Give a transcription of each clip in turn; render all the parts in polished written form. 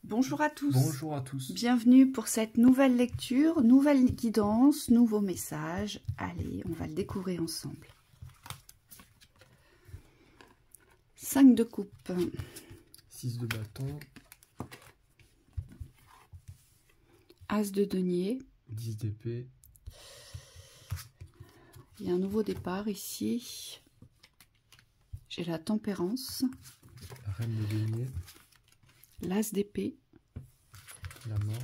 Bonjour à tous. Bonjour à tous. Bienvenue pour cette nouvelle lecture, nouvelle guidance, nouveau message. Allez, on va le découvrir ensemble. 5 de coupe. 6 de bâton. As de denier. 10 d'épée. Il y a un nouveau départ ici. J'ai la tempérance. La reine de denier. L'as d'épée. La mort.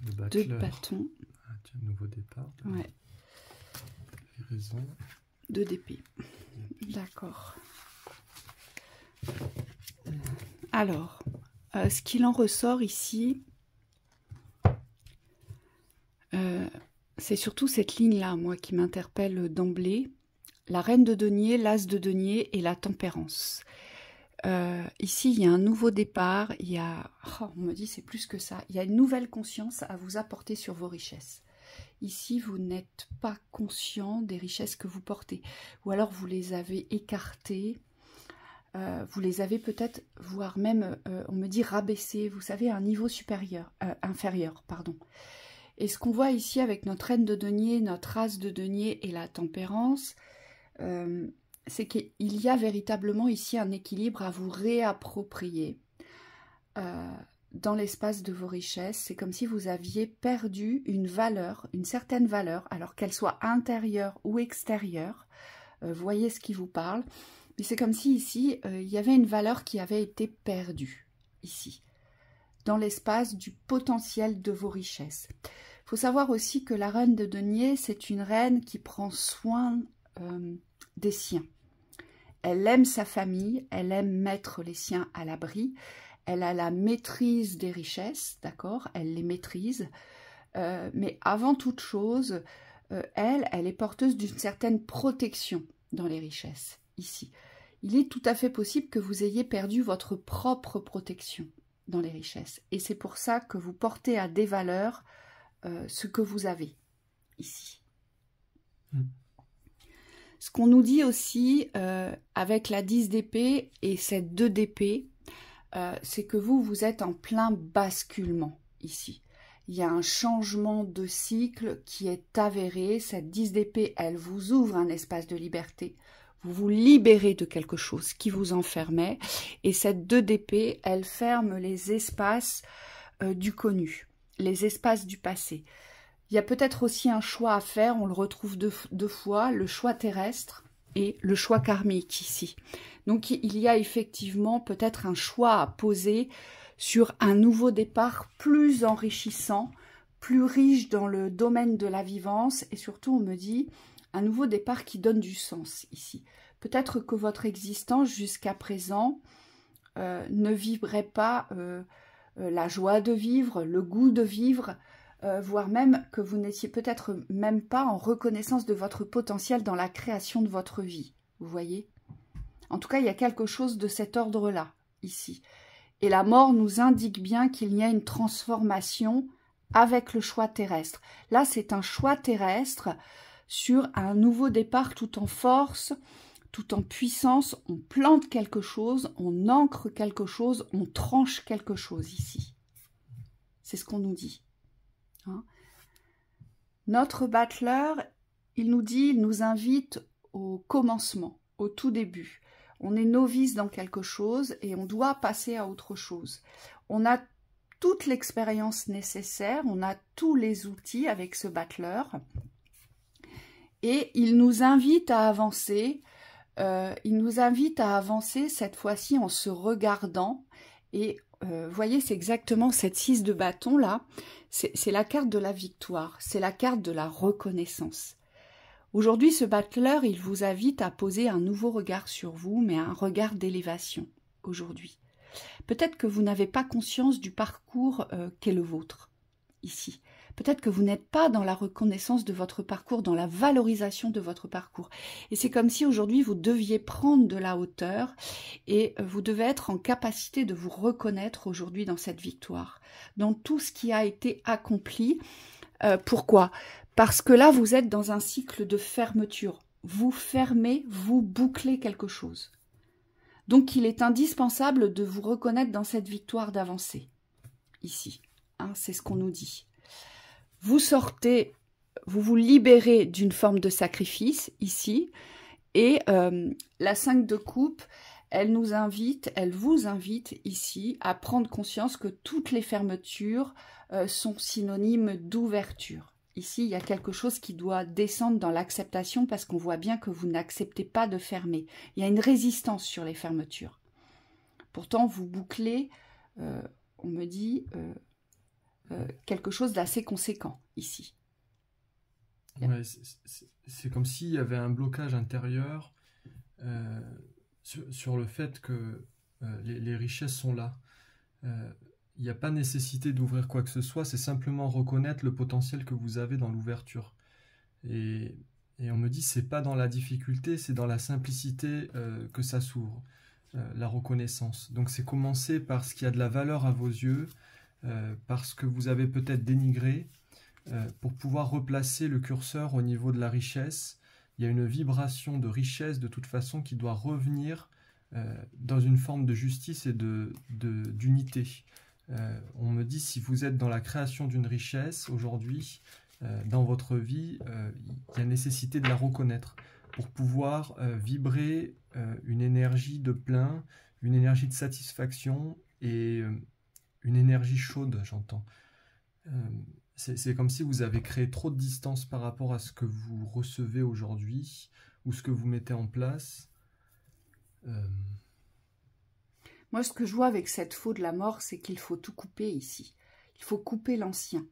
Le 2 battleur. de bâton. Ah, tiens, nouveau départ. Ouais. Raison. 2 d'épée. D'accord. Alors, ce qu'il en ressort ici, c'est surtout cette ligne-là, moi, qui m'interpelle d'emblée. La reine de denier, l'as de denier et la tempérance. Ici, il y a un nouveau départ. Il y a, on me dit c'est plus que ça. Il y a une nouvelle conscience à vous apporter sur vos richesses. Ici, vous n'êtes pas conscient des richesses que vous portez. Ou alors, vous les avez écartées. Vous les avez peut-être, voire même, on me dit rabaissées. Vous savez, à un niveau supérieur, inférieur, pardon. Et ce qu'on voit ici avec notre reine de denier, notre as de denier et la tempérance, c'est qu'il y a véritablement ici un équilibre à vous réapproprier dans l'espace de vos richesses. C'est comme si vous aviez perdu une valeur, une certaine valeur, alors qu'elle soit intérieure ou extérieure. Voyez ce qui vous parle. Mais c'est comme si ici, il y avait une valeur qui avait été perdue, ici, dans l'espace du potentiel de vos richesses. Il faut savoir aussi que la reine de denier, c'est une reine qui prend soin des siens. Elle aime sa famille, elle aime mettre les siens à l'abri, elle a la maîtrise des richesses, d'accord, elle les maîtrise, mais avant toute chose, elle est porteuse d'une certaine protection dans les richesses, ici. Il est tout à fait possible que vous ayez perdu votre propre protection dans les richesses, et c'est pour ça que vous portez à des valeurs ce que vous avez, ici. Ce qu'on nous dit aussi avec la 10 d'épée et cette 2 d'épée, c'est que vous êtes en plein basculement ici. Il y a un changement de cycle qui est avéré. Cette 10 d'épée, elle vous ouvre un espace de liberté. Vous vous libérez de quelque chose qui vous enfermait. Et cette 2 d'épée, elle ferme les espaces du connu, les espaces du passé. Il y a peut-être aussi un choix à faire, on le retrouve deux fois, le choix terrestre et le choix karmique ici. Donc il y a effectivement peut-être un choix à poser sur un nouveau départ plus enrichissant, plus riche dans le domaine de la vivance et surtout on me dit un nouveau départ qui donne du sens ici. Peut-être que votre existence jusqu'à présent ne vibrait pas la joie de vivre, le goût de vivre, voire même que vous n'étiez peut-être même pas en reconnaissance de votre potentiel dans la création de votre vie. Vous voyez? En tout cas, il y a quelque chose de cet ordre-là, ici. Et la mort nous indique bien qu'il y a une transformation avec le choix terrestre. Là, c'est un choix terrestre sur un nouveau départ tout en force, tout en puissance. On plante quelque chose, on ancre quelque chose, on tranche quelque chose ici. C'est ce qu'on nous dit. Hein. Notre battleur, il nous invite au commencement, au tout début. On est novice dans quelque chose et on doit passer à autre chose. On a toute l'expérience nécessaire, on a tous les outils avec ce battleur et il nous invite à avancer. Il nous invite à avancer cette fois-ci en se regardant et voyez, c'est exactement cette 6 de bâton là, c'est la carte de la victoire, c'est la carte de la reconnaissance. Aujourd'hui, ce battleur, il vous invite à poser un nouveau regard sur vous, mais un regard d'élévation aujourd'hui. Peut-être que vous n'avez pas conscience du parcours qu'est le vôtre, ici. Peut-être que vous n'êtes pas dans la reconnaissance de votre parcours, dans la valorisation de votre parcours. Et c'est comme si aujourd'hui, vous deviez prendre de la hauteur et vous devez être en capacité de vous reconnaître aujourd'hui dans cette victoire, dans tout ce qui a été accompli. Pourquoi ? Parce que là, vous êtes dans un cycle de fermeture. Vous fermez, vous bouclez quelque chose. Donc, il est indispensable de vous reconnaître dans cette victoire d'avancée. Ici, hein, c'est ce qu'on nous dit. Vous sortez, vous vous libérez d'une forme de sacrifice, ici. Et la 5 de coupe, elle vous invite ici à prendre conscience que toutes les fermetures sont synonymes d'ouverture. Ici, il y a quelque chose qui doit descendre dans l'acceptation parce qu'on voit bien que vous n'acceptez pas de fermer. Il y a une résistance sur les fermetures. Pourtant, vous bouclez, on me dit, quelque chose d'assez conséquent ici. Ouais, c'est comme s'il y avait un blocage intérieur sur le fait que les richesses sont là. Il n'y a pas nécessité d'ouvrir quoi que ce soit, c'est simplement reconnaître le potentiel que vous avez dans l'ouverture. Et on me dit, c'est pas dans la difficulté, c'est dans la simplicité que ça s'ouvre, la reconnaissance. Donc c'est commencer par ce qui a de la valeur à vos yeux, parce que vous avez peut-être dénigré, pour pouvoir replacer le curseur au niveau de la richesse. Il y a une vibration de richesse de toute façon qui doit revenir dans une forme de justice et d'unité. On me dit, si vous êtes dans la création d'une richesse aujourd'hui, dans votre vie, il y a nécessité de la reconnaître pour pouvoir vibrer une énergie de plein, une énergie de satisfaction et une énergie chaude, j'entends. C'est comme si vous avez créé trop de distance par rapport à ce que vous recevez aujourd'hui ou ce que vous mettez en place. Moi, ce que je vois avec cette faux de la mort, c'est qu'il faut tout couper ici. Il faut couper l'ancien.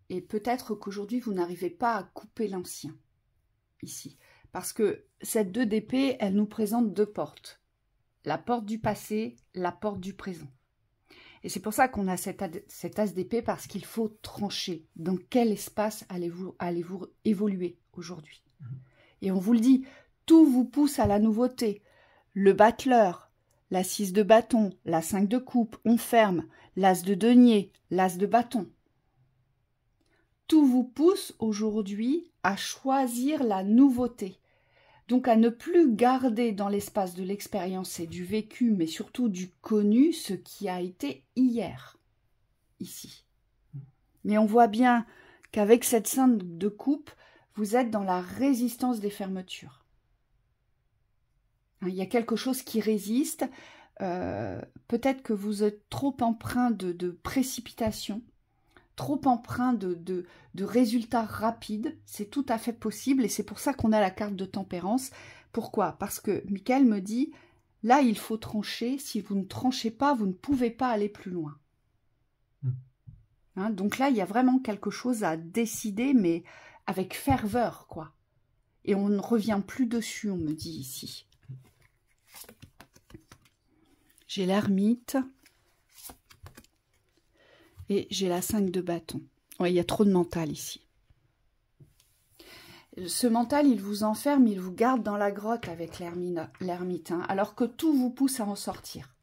Et peut-être qu'aujourd'hui, vous n'arrivez pas à couper l'ancien, ici. Parce que cette 2 d'épée, elle nous présente 2 portes. La porte du passé, la porte du présent. Et c'est pour ça qu'on a cet as d'épée, parce qu'il faut trancher. Dans quel espace allez-vous évoluer aujourd'hui? Et on vous le dit, tout vous pousse à la nouveauté. Le battleur, la 6 de bâton, la 5 de coupe, on ferme, l'as de denier, l'as de bâton. Tout vous pousse aujourd'hui à choisir la nouveauté. Donc à ne plus garder dans l'espace de l'expérience et du vécu, mais surtout du connu, ce qui a été hier, ici. Mais on voit bien qu'avec cette 5 de coupe, vous êtes dans la résistance des fermetures. Il y a quelque chose qui résiste. Peut-être que vous êtes trop empreint de précipitation, trop empreint de résultats rapides. C'est tout à fait possible et c'est pour ça qu'on a la carte de tempérance. Pourquoi? Parce que Michael me dit, là, il faut trancher. Si vous ne tranchez pas, vous ne pouvez pas aller plus loin. Hein, donc là, il y a vraiment quelque chose à décider, mais avec ferveur, quoi. Et on ne revient plus dessus, on me dit ici. J'ai l'ermite et j'ai la 5 de bâton. Ouais, il y a trop de mental ici. Ce mental, il vous enferme, il vous garde dans la grotte avec l'ermite, hein, alors que tout vous pousse à en sortir.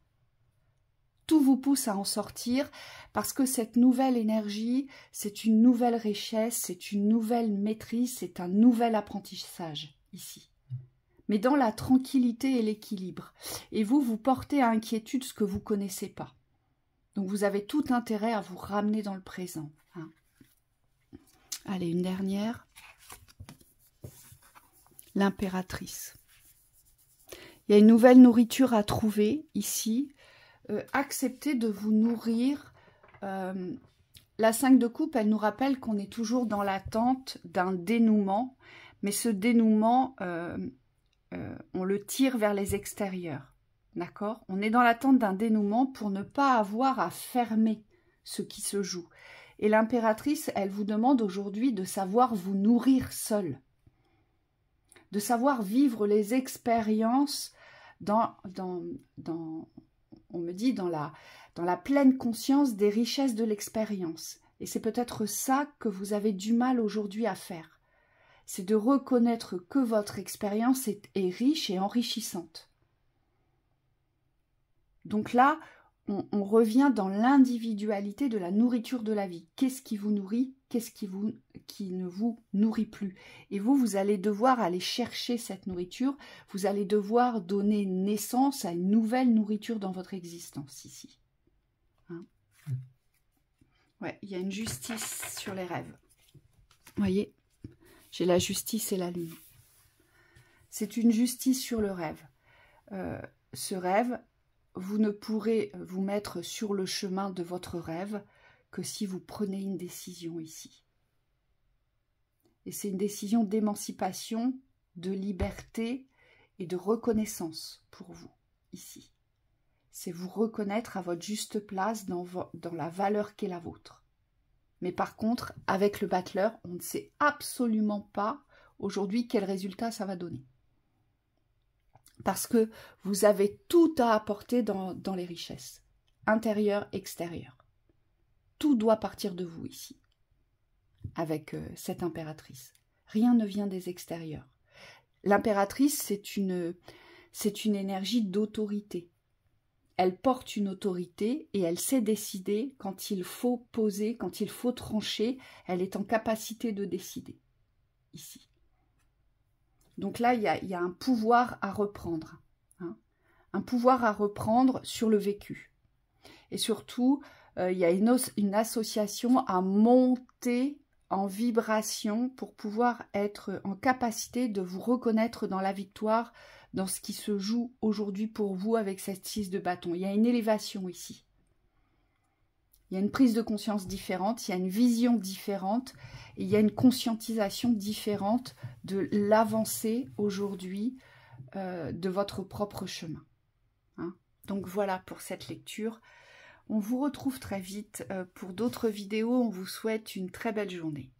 Tout vous pousse à en sortir parce que cette nouvelle énergie, c'est une nouvelle richesse, c'est une nouvelle maîtrise, c'est un nouvel apprentissage ici. Mais dans la tranquillité et l'équilibre. Et vous, vous portez à inquiétude ce que vous ne connaissez pas. Donc vous avez tout intérêt à vous ramener dans le présent. Hein. Allez, une dernière. L'impératrice. Il y a une nouvelle nourriture à trouver ici. Acceptez de vous nourrir. La 5 de coupe, elle nous rappelle qu'on est toujours dans l'attente d'un dénouement. Mais ce dénouement... on le tire vers les extérieurs, d'accord? On est dans l'attente d'un dénouement pour ne pas avoir à fermer ce qui se joue. Et l'impératrice, elle vous demande aujourd'hui de savoir vous nourrir seule, de savoir vivre les expériences on me dit, dans la pleine conscience des richesses de l'expérience. Et c'est peut-être ça que vous avez du mal aujourd'hui à faire. C'est de reconnaître que votre expérience est riche et enrichissante. Donc là, on revient dans l'individualité de la nourriture de la vie. Qu'est-ce qui vous nourrit? qu'est-ce qui ne vous nourrit plus. Et vous allez devoir aller chercher cette nourriture, vous allez devoir donner naissance à une nouvelle nourriture dans votre existence ici. Hein? Ouais, il y a une justice sur les rêves. Vous voyez, j'ai la justice et la lune. C'est une justice sur le rêve. Ce rêve, vous ne pourrez vous mettre sur le chemin de votre rêve que si vous prenez une décision ici. Et c'est une décision d'émancipation, de liberté et de reconnaissance pour vous, ici. C'est vous reconnaître à votre juste place dans la valeur qu'est la vôtre. Mais par contre, avec le battleur, on ne sait absolument pas aujourd'hui quel résultat ça va donner. Parce que vous avez tout à apporter dans les richesses, intérieures, extérieures. Tout doit partir de vous ici, avec cette impératrice. Rien ne vient des extérieurs. L'impératrice, c'est une énergie d'autorité. Elle porte une autorité et elle sait décider quand il faut poser, quand il faut trancher. Elle est en capacité de décider, ici. Donc là, il y a un pouvoir à reprendre. Hein, un pouvoir à reprendre sur le vécu. Et surtout, il y a une association à monter en vibration pour pouvoir être en capacité de vous reconnaître dans la victoire, dans ce qui se joue aujourd'hui pour vous avec cette 6 de bâton. Il y a une élévation ici. Il y a une prise de conscience différente, il y a une vision différente, et il y a une conscientisation différente de l'avancée aujourd'hui de votre propre chemin. Hein? Donc voilà pour cette lecture. On vous retrouve très vite pour d'autres vidéos. On vous souhaite une très belle journée.